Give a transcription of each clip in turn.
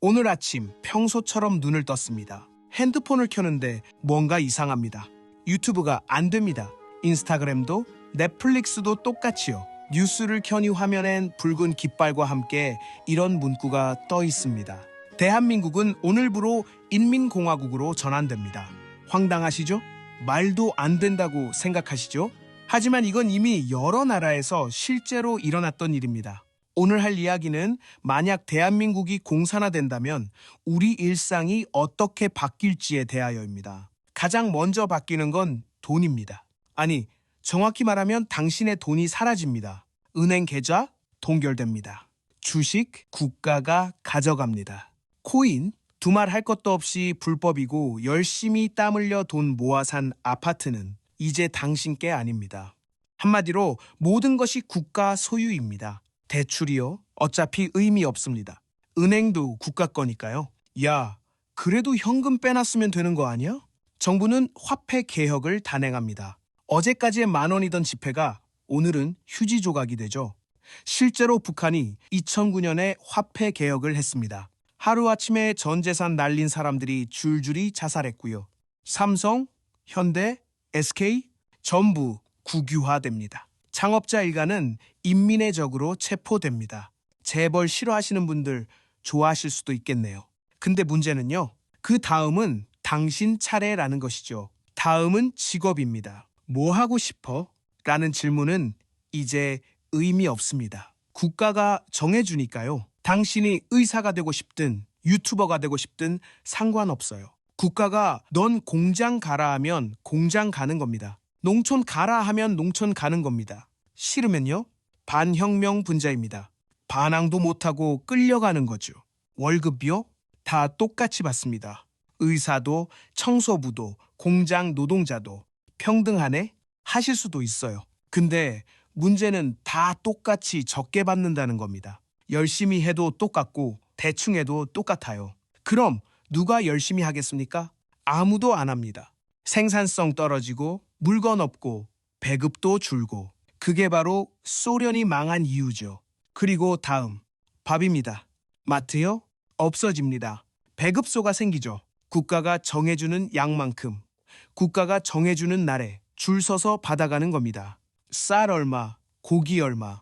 오늘 아침 평소처럼 눈을 떴습니다. 핸드폰을 켜는데 뭔가 이상합니다. 유튜브가 안 됩니다. 인스타그램도 넷플릭스도 똑같이요. 뉴스를 켜니 화면엔 붉은 깃발과 함께 이런 문구가 떠 있습니다. 대한민국은 오늘부로 인민공화국으로 전환됩니다. 황당하시죠? 말도 안 된다고 생각하시죠? 하지만 이건 이미 여러 나라에서 실제로 일어났던 일입니다. 오늘 할 이야기는 만약 대한민국이 공산화된다면 우리 일상이 어떻게 바뀔지에 대하여입니다. 가장 먼저 바뀌는 건 돈입니다. 아니, 정확히 말하면 당신의 돈이 사라집니다. 은행 계좌 동결됩니다. 주식 국가가 가져갑니다. 코인 두말 할 것도 없이 불법이고 열심히 땀 흘려 돈 모아 산 아파트는 이제 당신 게 아닙니다. 한마디로 모든 것이 국가 소유입니다. 대출이요? 어차피 의미 없습니다. 은행도 국가 거니까요. 야, 그래도 현금 빼놨으면 되는 거 아니야? 정부는 화폐 개혁을 단행합니다. 어제까지의 10,000원이던 지폐가 오늘은 휴지 조각이 되죠. 실제로 북한이 2009년에 화폐 개혁을 했습니다. 하루아침에 전 재산 날린 사람들이 줄줄이 자살했고요. 삼성, 현대, SK 전부 국유화됩니다. 창업자 일가는 인민의 적으로 체포됩니다. 재벌 싫어하시는 분들 좋아하실 수도 있겠네요. 근데 문제는요. 그 다음은 당신 차례라는 것이죠. 다음은 직업입니다. 뭐 하고 싶어? 라는 질문은 이제 의미 없습니다. 국가가 정해주니까요. 당신이 의사가 되고 싶든 유튜버가 되고 싶든 상관없어요. 국가가 넌 공장 가라 하면 공장 가는 겁니다. 농촌 가라 하면 농촌 가는 겁니다. 싫으면요? 반혁명 분자입니다. 반항도 못하고 끌려가는 거죠. 월급이요? 다 똑같이 받습니다. 의사도 청소부도 공장 노동자도 평등하네? 하실 수도 있어요. 근데 문제는 다 똑같이 적게 받는다는 겁니다. 열심히 해도 똑같고 대충 해도 똑같아요. 그럼 누가 열심히 하겠습니까? 아무도 안 합니다. 생산성 떨어지고 물건 없고 배급도 줄고 그게 바로 소련이 망한 이유죠. 그리고 다음 밥입니다. 마트요? 없어집니다. 배급소가 생기죠. 국가가 정해주는 양만큼 국가가 정해주는 날에 줄 서서 받아가는 겁니다. 쌀 얼마, 고기 얼마,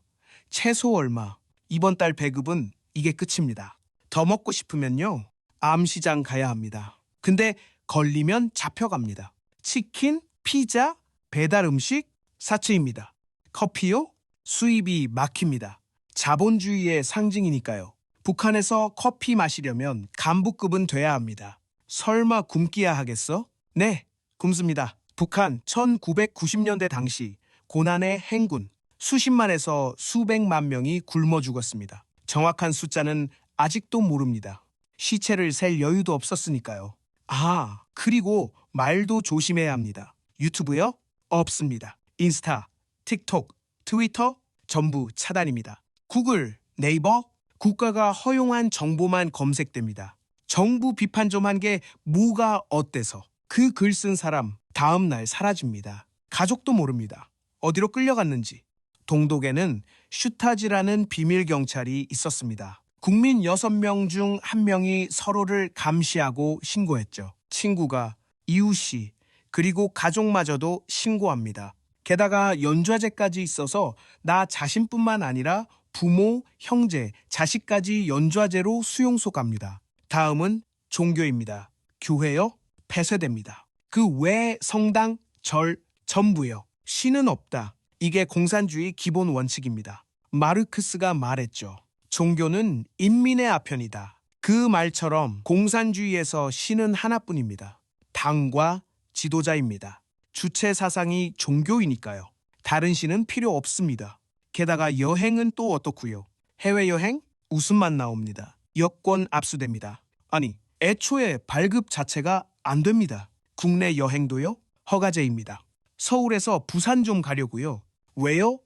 채소 얼마. 이번 달 배급은 이게 끝입니다. 더 먹고 싶으면요. 암시장 가야 합니다. 근데 걸리면 잡혀갑니다. 치킨, 피자, 배달 음식, 사치입니다. 커피요? 수입이 막힙니다. 자본주의의 상징이니까요. 북한에서 커피 마시려면 간부급은 돼야 합니다. 설마 굶기야 하겠어? 네, 굶습니다. 북한 1990년대 당시 고난의 행군, 수십만에서 수백만 명이 굶어 죽었습니다. 정확한 숫자는 아직도 모릅니다. 시체를 셀 여유도 없었으니까요. 아, 그리고 말도 조심해야 합니다. 유튜브요? 없습니다. 인스타, 틱톡, 트위터 전부 차단입니다. 구글, 네이버 국가가 허용한 정보만 검색됩니다. 정부 비판 좀 한 게 뭐가 어때서 그 글 쓴 사람 다음 날 사라집니다. 가족도 모릅니다. 어디로 끌려갔는지. 동독에는 슈타지라는 비밀 경찰이 있었습니다. 국민 6명 중 1명이 서로를 감시하고 신고했죠. 친구가, 이웃이, 그리고 가족마저도 신고합니다. 게다가 연좌제까지 있어서 나 자신뿐만 아니라 부모, 형제, 자식까지 연좌제로 수용소 갑니다. 다음은 종교입니다. 교회요? 폐쇄됩니다. 그 외 성당, 절, 전부요. 신은 없다. 이게 공산주의 기본 원칙입니다. 마르크스가 말했죠. 종교는 인민의 아편이다. 그 말처럼 공산주의에서 신은 하나뿐입니다. 당과 지도자입니다. 주체 사상이 종교이니까요. 다른 신은 필요 없습니다. 게다가 여행은 또 어떻고요? 해외여행? 웃음만 나옵니다. 여권 압수됩니다. 아니, 애초에 발급 자체가 안 됩니다. 국내 여행도요? 허가제입니다. 서울에서 부산 좀 가려고요. 왜요?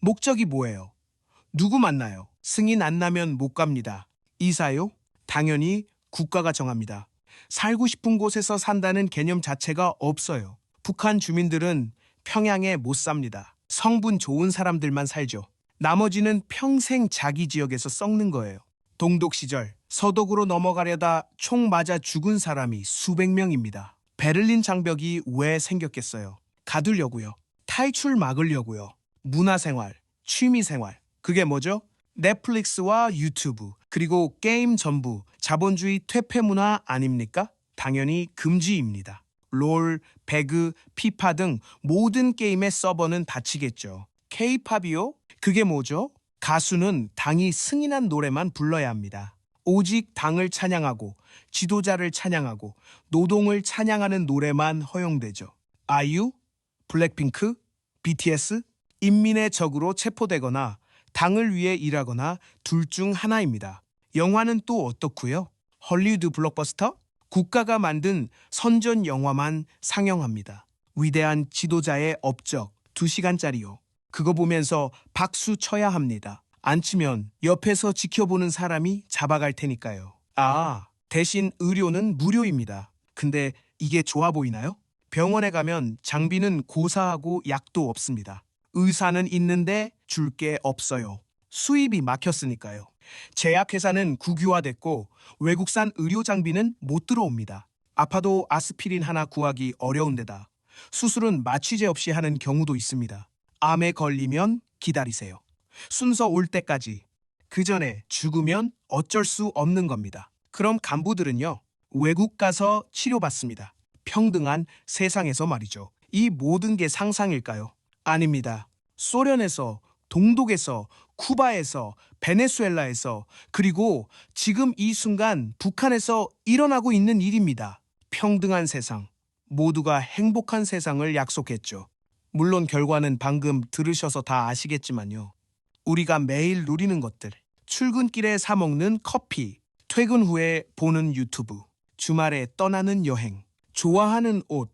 목적이 뭐예요? 누구 만나요? 승인 안 나면 못 갑니다. 이사요? 당연히 국가가 정합니다. 살고 싶은 곳에서 산다는 개념 자체가 없어요. 북한 주민들은 평양에 못 삽니다. 성분 좋은 사람들만 살죠. 나머지는 평생 자기 지역에서 썩는 거예요. 동독 시절 서독으로 넘어가려다 총 맞아 죽은 사람이 수백 명입니다. 베를린 장벽이 왜 생겼겠어요? 가두려고요. 탈출 막으려고요. 문화생활, 취미생활. 그게 뭐죠? 넷플릭스와 유튜브, 그리고 게임 전부 자본주의 퇴폐 문화 아닙니까? 당연히 금지입니다. 롤, 배그, 피파 등 모든 게임의 서버는 닫히겠죠. K-팝이요? 그게 뭐죠? 가수는 당이 승인한 노래만 불러야 합니다. 오직 당을 찬양하고 지도자를 찬양하고 노동을 찬양하는 노래만 허용되죠. 아이유, 블랙핑크, BTS, 인민의 적으로 체포되거나 당을 위해 일하거나 둘 중 하나입니다. 영화는 또 어떻고요? 헐리우드 블록버스터? 국가가 만든 선전 영화만 상영합니다. 위대한 지도자의 업적 2시간짜리요. 그거 보면서 박수 쳐야 합니다. 안 치면 옆에서 지켜보는 사람이 잡아갈 테니까요. 대신 의료는 무료입니다. 근데 이게 좋아 보이나요? 병원에 가면 장비는 고사하고 약도 없습니다. 의사는 있는데 줄 게 없어요. 수입이 막혔으니까요. 제약회사는 국유화됐고 외국산 의료 장비는 못 들어옵니다. 아파도 아스피린 하나 구하기 어려운데다 수술은 마취제 없이 하는 경우도 있습니다. 암에 걸리면 기다리세요. 순서 올 때까지. 그 전에 죽으면 어쩔 수 없는 겁니다. 그럼 간부들은요? 외국 가서 치료받습니다. 평등한 세상에서 말이죠. 이 모든 게 상상일까요? 아닙니다. 소련에서, 동독에서, 쿠바에서, 베네수엘라에서, 그리고 지금 이 순간 북한에서 일어나고 있는 일입니다. 평등한 세상, 모두가 행복한 세상을 약속했죠. 물론 결과는 방금 들으셔서 다 아시겠지만요. 우리가 매일 누리는 것들, 출근길에 사 먹는 커피, 퇴근 후에 보는 유튜브, 주말에 떠나는 여행, 좋아하는 옷,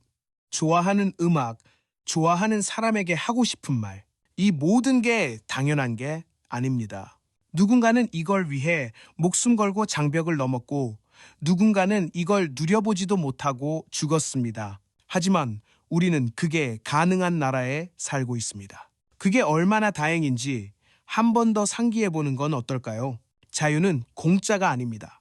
좋아하는 음악, 좋아하는 사람에게 하고 싶은 말, 이 모든 게 당연한 게 아닙니다. 누군가는 이걸 위해 목숨 걸고 장벽을 넘었고 누군가는 이걸 누려보지도 못하고 죽었습니다. 하지만 우리는 그게 가능한 나라에 살고 있습니다. 그게 얼마나 다행인지 한 번 더 상기해보는 건 어떨까요? 자유는 공짜가 아닙니다.